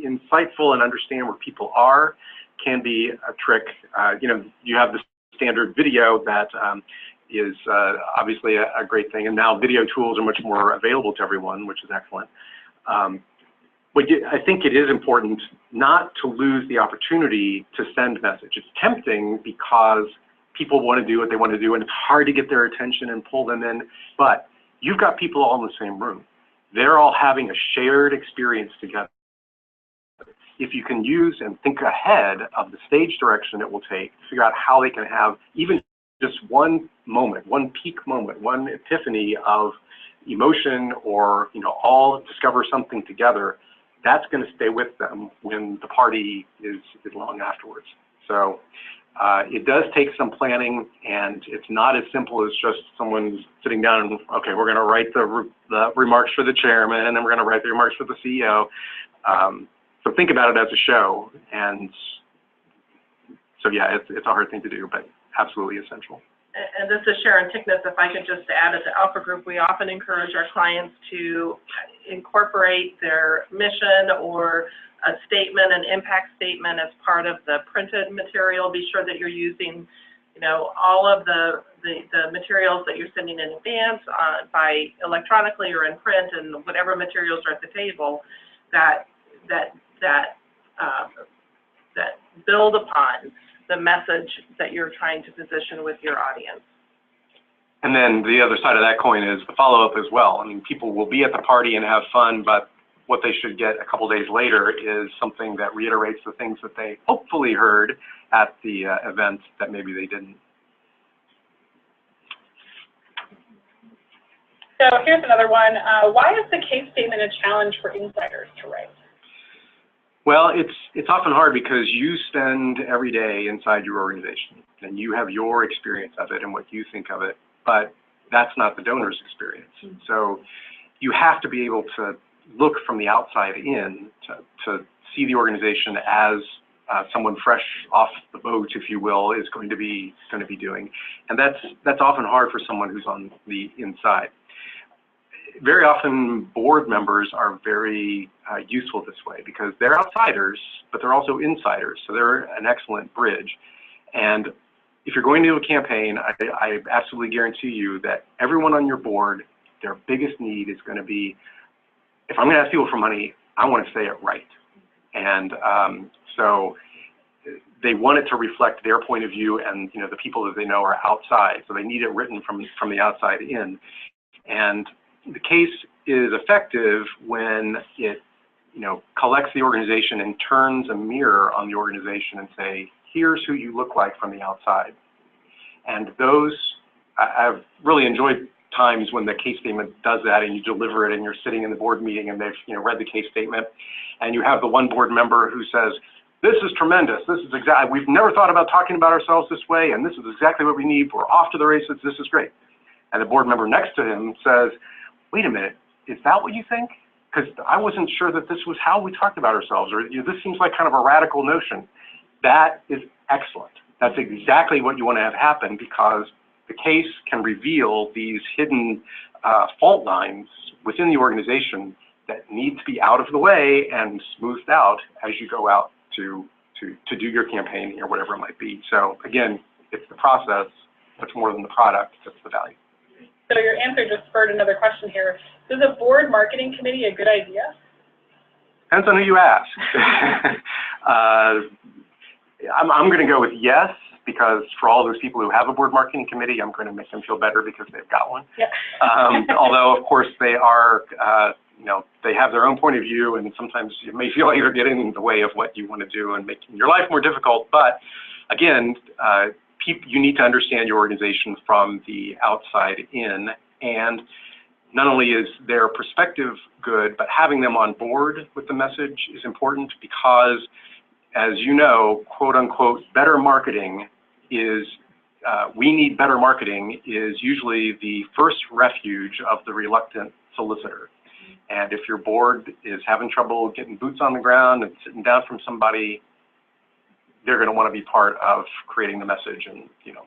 B: insightful and understand where people are can be a trick. You have the standard video that is obviously a great thing, and now video tools are much more available to everyone, which is excellent. But I think it is important not to lose the opportunity to send message. It's tempting because people want to do what they want to do, and it's hard to get their attention and pull them in, but you've got people all in the same room. They're all having a shared experience together. If you can use and think ahead of the stage direction it will take to figure out how they can have even just one moment, one peak moment, one epiphany of emotion, or all discover something together, that's going to stay with them when the party is long afterwards. So it does take some planning, and it's not as simple as just someone sitting down and, okay, we're going to write the remarks for the chairman, and then we're going to write the remarks for the CEO. So think about it as a show, and so yeah, it's a hard thing to do, but absolutely essential.
D: And this is Sharon Tickness. If I could just add, at the Alpha Group, we often encourage our clients to incorporate their mission or a statement, an impact statement, as part of the printed material. Be sure that you're using, you know, all of the materials that you're sending in advance by electronically or in print, and whatever materials are at the table that build upon the message that you're trying to position with your audience.
B: And then the other side of that coin is the follow-up as well. I mean, people will be at the party and have fun, but what they should get a couple days later is something that reiterates the things that they hopefully heard at the event that maybe they didn't.
C: So here's another one. Why is the case statement a challenge for insiders to write?
B: Well, it's often hard because you spend every day inside your organization and you have your experience of it and what you think of it, but that's not the donor's experience. So you have to be able to look from the outside in to see the organization as someone fresh off the boat, if you will, is going to be doing, and that's often hard for someone who's on the inside. Very often, board members are very useful this way because they're outsiders, but they're also insiders, so they're an excellent bridge. And if you're going to do a campaign, I absolutely guarantee you that everyone on your board, their biggest need is going to be, if I'm going to ask people for money, I want to say it right. And so they want it to reflect their point of view, and you know, the people that they know are outside, so they need it written from the outside in. And the case is effective when it, you know, collects the organization and turns a mirror on the organization and say, here's who you look like from the outside. And those, I've really enjoyed times when the case statement does that and you deliver it and you're sitting in the board meeting and they've, you know, read the case statement, and you have the one board member who says, this is tremendous, this is exactly, we've never thought about talking about ourselves this way, and this is exactly what we need, we're off to the races, this is great. And the board member next to him says, wait a minute, is that what you think? Because I wasn't sure that this was how we talked about ourselves, or you know, this seems like kind of a radical notion. That is excellent. That's exactly what you want to have happen, because the case can reveal these hidden fault lines within the organization that need to be out of the way and smoothed out as you go out to do your campaign or whatever it might be. So again, it's the process much more than the product, that's the value.
C: So your answer just spurred another question here. Is a board marketing committee a good idea?
B: Depends on who you ask. I'm going to go with yes, because for all those people who have a board marketing committee, I'm going to make them feel better because they've got one. Yeah. Although, of course, they are, you know, they have their own point of view, and sometimes you may feel like they're getting in the way of what you want to do and making your life more difficult. But again, you need to understand your organization from the outside in, and not only is their perspective good, but having them on board with the message is important, because, as you know, quote unquote, better marketing is, we need better marketing is usually the first refuge of the reluctant solicitor. And if your board is having trouble getting boots on the ground and sitting down from somebody, they're going to want to be part of creating the message. And you know,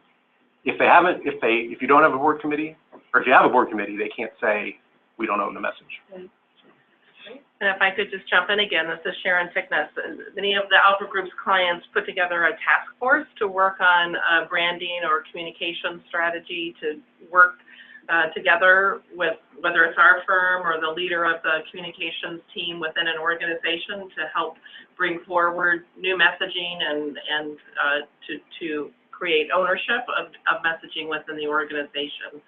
B: if you don't have a board committee, or if you have a board committee, they can't say we don't own the message.
D: And if I could just jump in again, this is Sharon Tickness. Many of the Alpha Group's clients put together a task force to work on branding or communication strategy, to work together with, whether it's our firm or the leader of the communications team within an organization, to help bring forward new messaging and to create ownership of messaging within the organization.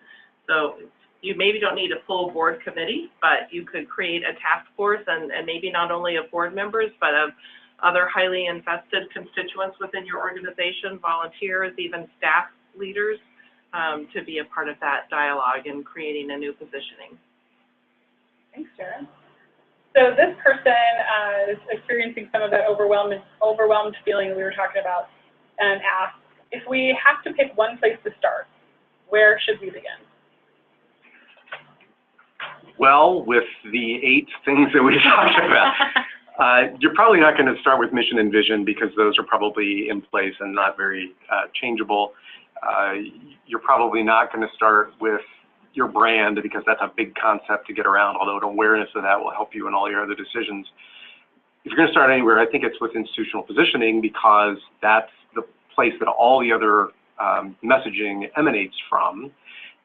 D: So you maybe don't need a full board committee, but you could create a task force, and maybe not only of board members, but of other highly invested constituents within your organization, volunteers, even staff leaders, to be a part of that dialogue and creating a new positioning.
C: Thanks, Sharon. So this person is experiencing some of that overwhelmed feeling we were talking about, and asks, if we have to pick one place to start, where should we begin? Well,
B: with the 8 things that we talked about. You're probably not going to start with mission and vision because those are probably in place and not very changeable. You're probably not going to start with your brand because that's a big concept to get around, although an awareness of that will help you in all your other decisions. If you're going to start anywhere, I think it's with institutional positioning because that's the place that all the other messaging emanates from.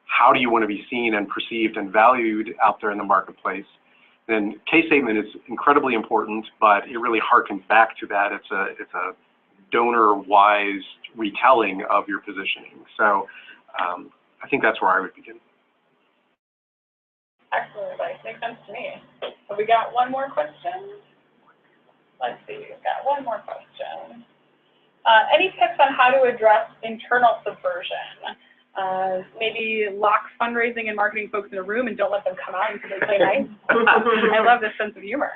B: How do you want to be seen and perceived and valued out there in the marketplace? Then case statement is incredibly important, but it really harkens back to that. It's a donor-wise retelling of your positioning. So I think that's where I would begin.
C: Excellent advice. Makes sense to me. So we got one more question. Let's see. We've got one more question. Any tips on how to address internal subversion? Maybe lock fundraising and marketing folks in a room and don't let them come out until they play nice. I love this sense of humor.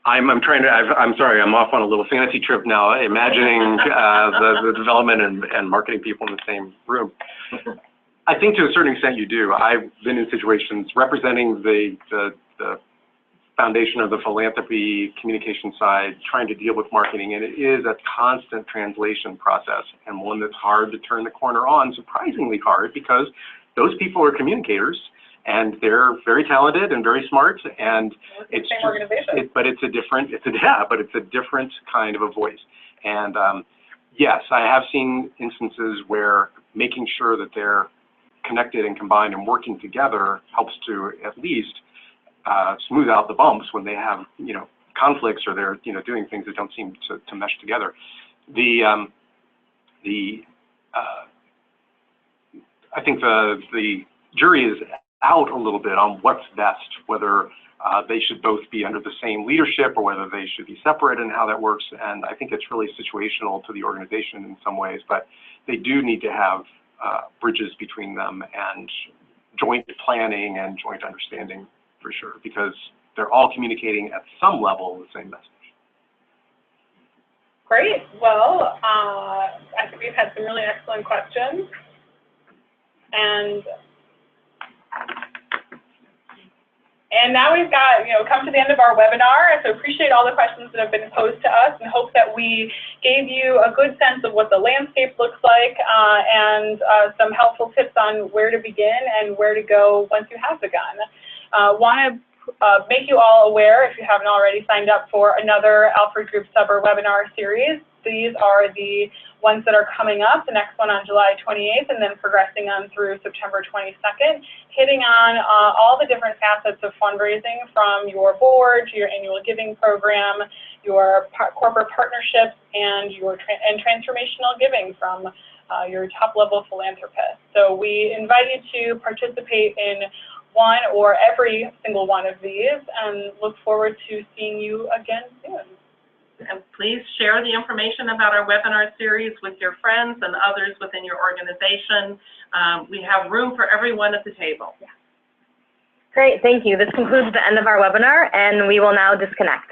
B: I'm sorry, I'm off on a little fantasy trip now, imagining the development and marketing people in the same room. I think to a certain extent you do. I've been in situations representing the foundation of the philanthropy communication side, trying to deal with marketing, and it is a constant translation process and one that's hard to turn the corner on, surprisingly hard, because those people are communicators and they're very talented and very smart, and it's
C: the same organization.
B: But it's a different kind of a voice. And yes, I have seen instances where making sure that they're connected and combined and working together helps to at least smooth out the bumps when they have, conflicts or they're, doing things that don't seem to mesh together. I think the jury is out a little bit on what's best, whether they should both be under the same leadership or whether they should be separate and how that works. And I think it's really situational to the organization in some ways, but they do need to have bridges between them and joint planning and joint understanding for sure, because they're all communicating at some level the same message.
C: Great. Well, I think we've had some really excellent questions. And now we've got, come to the end of our webinar. So appreciate all the questions that have been posed to us and hope that we gave you a good sense of what the landscape looks like and some helpful tips on where to begin and where to go once you have begun. Want to make you all aware, if you haven't already signed up for another Alfred Group Summer webinar series. These are the ones that are coming up, the next one on July 28th, and then progressing on through September 22nd, hitting on all the different facets of fundraising, from your board to your annual giving program, your corporate partnerships, and your transformational giving from your top-level philanthropists. So we invite you to participate in one or every single one of these, and look forward to seeing you again soon.
D: And please share the information about our webinar series with your friends and others within your organization. We have room for everyone at the table.
E: Yeah. Great, thank you. This concludes the end of our webinar, and we will now disconnect.